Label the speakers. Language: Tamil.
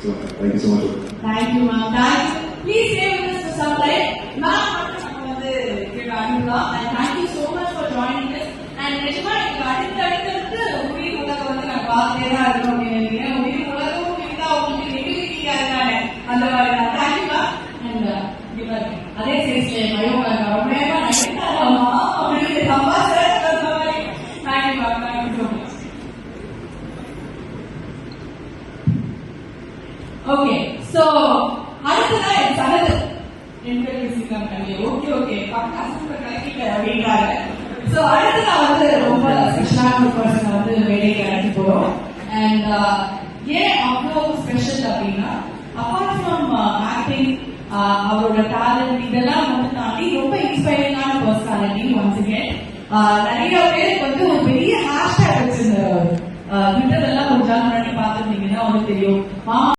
Speaker 1: So thank you so much.
Speaker 2: Thank you, ma'am. Thank you. Please stay with us for some time. Ma'am, and thank you so much for joining us. And நிஜமா எனக்கு அடுத்தடுத்து உயிர் உலகம் வந்து நான் பார்த்தே தான் இருக்கணும் அப்படின்னு உயிர் உலகமும் இருந்தா உங்களுக்கு நெகிழிட்டியா இருக்கானே அந்த மாதிரி தான். Thank you ma'am. அண்ட் அதே சேஸ்ல மயோகா ரொம்ப நேரமா நான் அப்படின்னு சம்பாதிச்சு thank you ma'am. Thank you so much. Okay, so அடுத்ததா எனக்கு அழகு ஓகே பக்கா சூப்பர் கலக்கிட்ட அப்படின்றாங்க. ஸோ அடுத்து நான் வந்து ரொம்ப ஸ்பெஷலான ஒரு பர்சனை வந்து வேலைக்கு அழைச்சி போறோம். அண்ட் ஏன் அவ்வளோ ஸ்பெஷல் அப்படின்னா அப்பார்ட் ஃப்ரம் ஆக்டிங் அவரோட டேலண்ட் இதெல்லாம் வந்து தாண்டி ரொம்ப இன்ஸ்பைரிங்கான பர்சனாலிட்டி. ஒன்ஸ் அகேன் நிறைய பேருக்கு வந்து ஒரு பெரிய ஹேஷ்டேக் வச்சிருந்தாரு. ட்விட்டர் எல்லாம் கொஞ்ச நாள் முன்னாடி பார்த்துருந்தீங்கன்னா வந்து தெரியும்.